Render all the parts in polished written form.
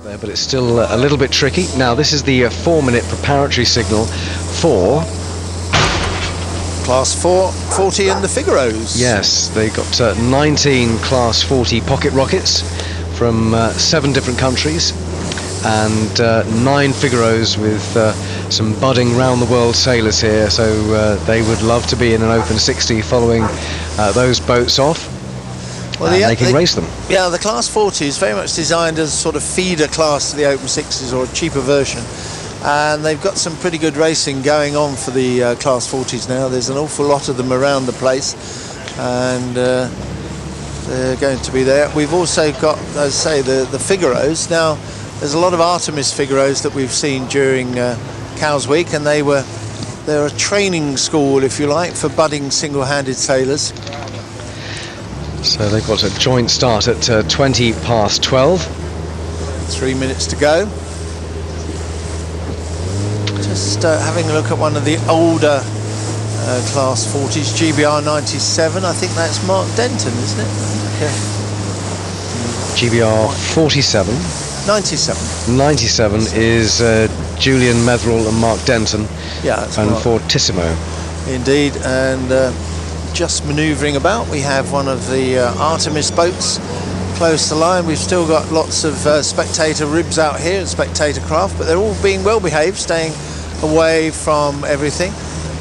there, but it's still a little bit tricky. Now this is the 4-minute preparatory signal for Class 40 and the Figaros. Yes, they got 19 Class 40 pocket rockets from 7 different countries, and 9 Figaros with some budding round-the-world sailors here, so they would love to be in an Open 60 following those boats off. Well, they can race them. Yeah, the Class 40 is very much designed as sort of feeder class to the Open 60s, or a cheaper version. And they've got some pretty good racing going on for the Class 40s now. There's an awful lot of them around the place, and they're going to be there. We've also got, as I say, the Figaros. Now, there's a lot of Artemis Figaros that we've seen during Cowes Week, and they're a training school, if you like, for budding single-handed sailors. So they've got a joint start at 20 past 12. 3 minutes to go. Just having a look at one of the older Class 40s, GBR 97. I think that's Mark Denton, isn't it? Okay. GBR 47. 97. 97 is Julian Metherell and Mark Denton. Yeah, that's and Mark. Fortissimo. Indeed, and just manoeuvring about, we have one of the Artemis boats close to line. We've still got lots of spectator ribs out here and spectator craft, but they're all being well behaved, staying away from everything.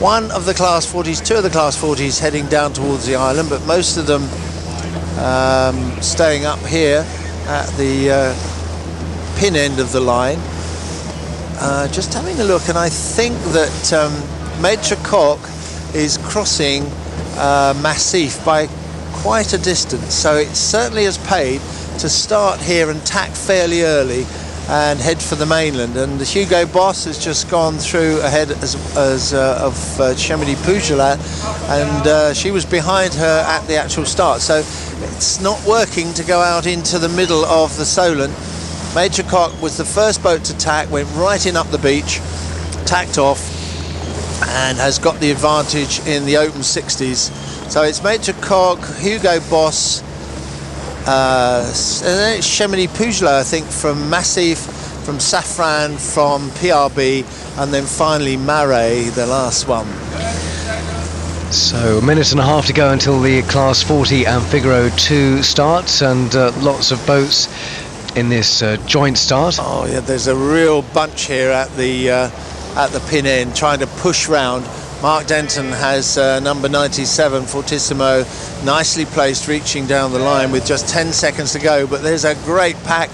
One of the Class 40s, 2 of the Class 40s heading down towards the island, but most of them staying up here at the pin end of the line. Just having a look, and I think that Maitre Coq is crossing Massif by quite a distance, so it certainly has paid to start here and tack fairly early and head for the mainland. And the Hugo Boss has just gone through ahead of Chemini Pujolat, and she was behind her at the actual start, so it's not working to go out into the middle of the Solent. Maitre Coq was the first boat to tack, went right in up the beach, tacked off, and has got the advantage in the Open 60s. So it's Maitre Coq, Hugo Boss, and then it's Chemini Pujolat, I think, from Massif, from Safran, from PRB, and then finally Marais, the last one. So a minute and a half to go until the Class 40 and Figaro 2 starts, and lots of boats in this joint start. Oh yeah, there's a real bunch here at the pin end trying to push round. Mark Denton has number 97, Fortissimo, nicely placed, reaching down the line with just 10 seconds to go, but there's a great pack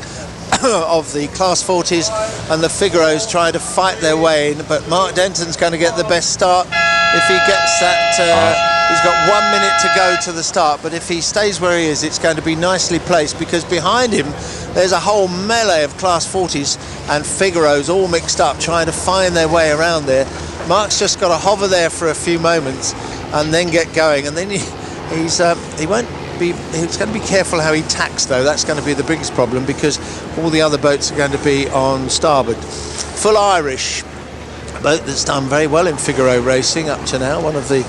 of the Class 40s and the Figaros trying to fight their way in, but Mark Denton's going to get the best start if he gets that. He's got 1 minute to go to the start, but if he stays where he is, it's going to be nicely placed, because behind him there's a whole melee of Class 40s and Figaros all mixed up trying to find their way around there. Mark's just got to hover there for a few moments and then get going, and then he's going to be careful how he tacks, though. That's going to be the biggest problem, because all the other boats are going to be on starboard. Full Irish, a boat that's done very well in Figaro racing up to now, one of the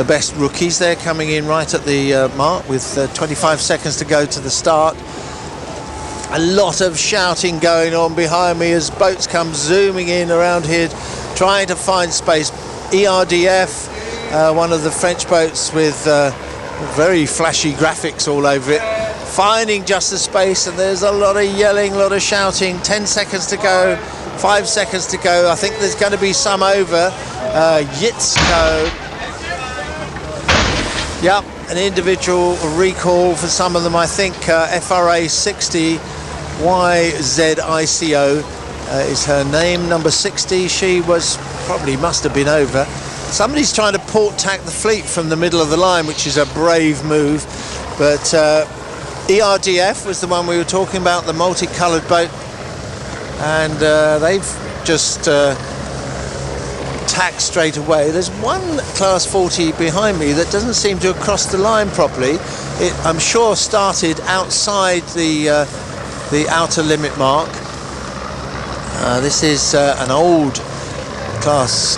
best rookies. They're coming in right at the mark with 25 seconds to go to the start. A lot of shouting going on behind me as boats come zooming in around here, trying to find space. ERDF, one of the French boats with very flashy graphics all over it, finding just the space, and there's a lot of yelling, a lot of shouting. 10 seconds to go, 5 seconds to go. I think there's going to be some over. Yitsko. Yep, an individual recall for some of them, I think. FRA 60 YZICO is her name, number 60. She must have been over. Somebody's trying to port tack the fleet from the middle of the line, which is a brave move, but ERDF was the one we were talking about, the multicoloured boat, and they've just tacked straight away. There's one Class 40 behind me that doesn't seem to have crossed the line properly. It, I'm sure, started outside the outer limit mark. This is an old Class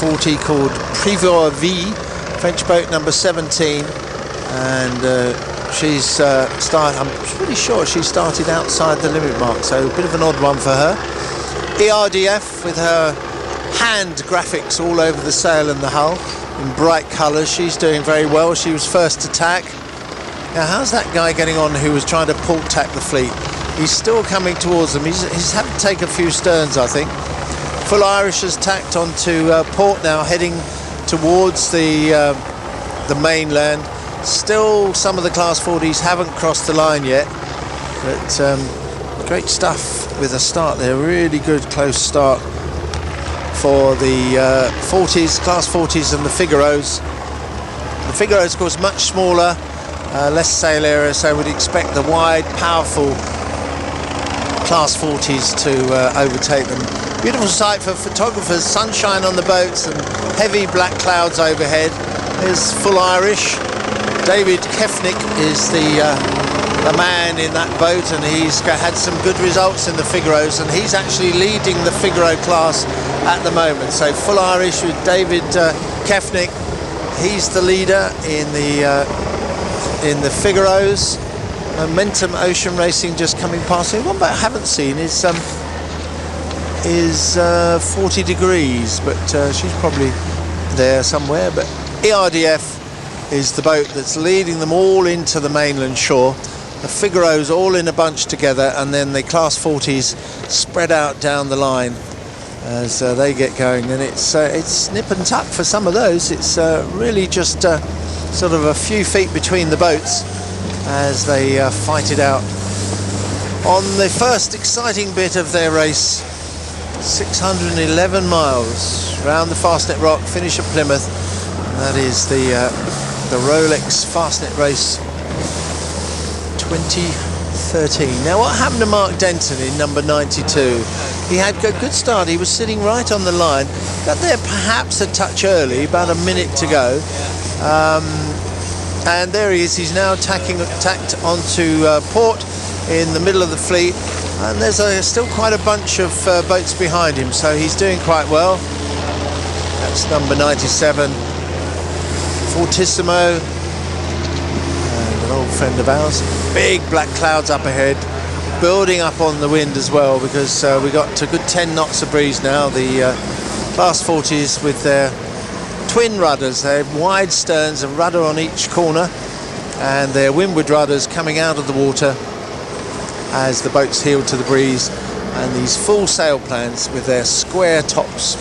40 called Privor V, French boat number 17, and she's started. I'm pretty sure she started outside the limit mark, so a bit of an odd one for her. ERDF with her hand graphics all over the sail and the hull in bright colours. She's doing very well. She was first to tack. Now, how's that guy getting on who was trying to port tack the fleet? He's still coming towards them. He's had to take a few sterns, I think. Full Irish has tacked onto port now, heading towards the mainland. Still, some of the Class 40s haven't crossed the line yet, but great stuff with a start there. Really good close start for the 40s, Class 40s and the Figaros. The Figaros, of course, much smaller, less sail area, so we'd expect the wide, powerful Class 40s to overtake them. Beautiful sight for photographers, sunshine on the boats and heavy black clouds overhead. There's Full Irish. David Kefnick is the man in that boat, and he's had some good results in the Figaros, and he's actually leading the Figaro class at the moment. So Full Irish with David Kefnick, he's the leader in the Figaros. Momentum Ocean Racing just coming past here. One boat I haven't seen is 40 Degrees, but she's probably there somewhere. But ERDF is the boat that's leading them all into the mainland shore. The Figaros all in a bunch together, and then the Class 40s spread out down the line as they get going. And it's nip and tuck for some of those. It's really just sort of a few feet between the boats as they fight it out on the first exciting bit of their race. 611 miles round the Fastnet Rock, finish at Plymouth. And that is the Rolex Fastnet Race 2013. Now, what happened to Mark Denton in number 92? He had a good start. He was sitting right on the line. Got there perhaps a touch early, about a minute to go. And there he is. He's now tacked onto port in the middle of the fleet. And there's still quite a bunch of boats behind him, so he's doing quite well. That's number 97, Fortissimo, and an old friend of ours. Big black clouds up ahead, building up on the wind as well, because we got a good 10 knots of breeze now. The Class 40s with their twin rudders, they have wide sterns, a rudder on each corner, and their windward rudders coming out of the water as the boats heel to the breeze, and these full sail plans with their square tops.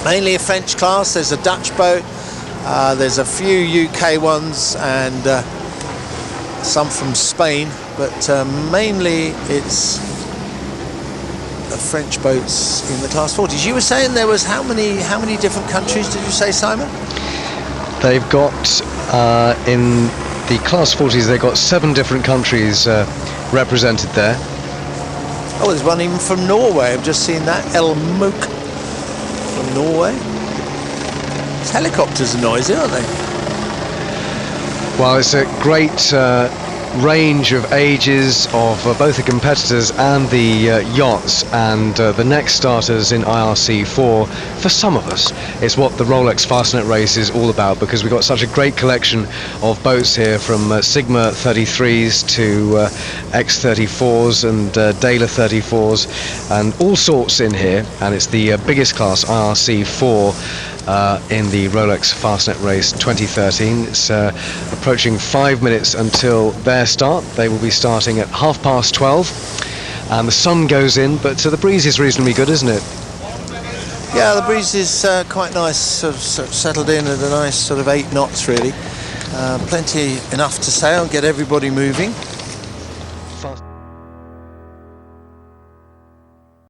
Mainly a French class. There's a Dutch boat, there's a few UK ones, and some from Spain, but mainly it's the French boats in the Class 40s. You were saying there was how many different countries did you say, Simon? They've got in the Class 40s, they've got 7 different countries represented there. Oh, there's one even from Norway. I've just seen that. El Mook from Norway. These helicopters are noisy, aren't they? Well, it's a great range of ages of both the competitors and the yachts, and the next starters in IRC4. For some of us, it's what the Rolex Fastnet Race is all about, because we've got such a great collection of boats here, from Sigma 33s to X34s and Daler 34s and all sorts in here, and it's the biggest class, IRC4, in the Rolex Fastnet Race 2013. It's approaching 5 minutes until their start. They will be starting at 12:30, and the sun goes in, but the breeze is reasonably good, isn't it? Yeah, the breeze is quite nice, sort of settled in at a nice sort of 8 knots really. Plenty enough to sail, get everybody moving.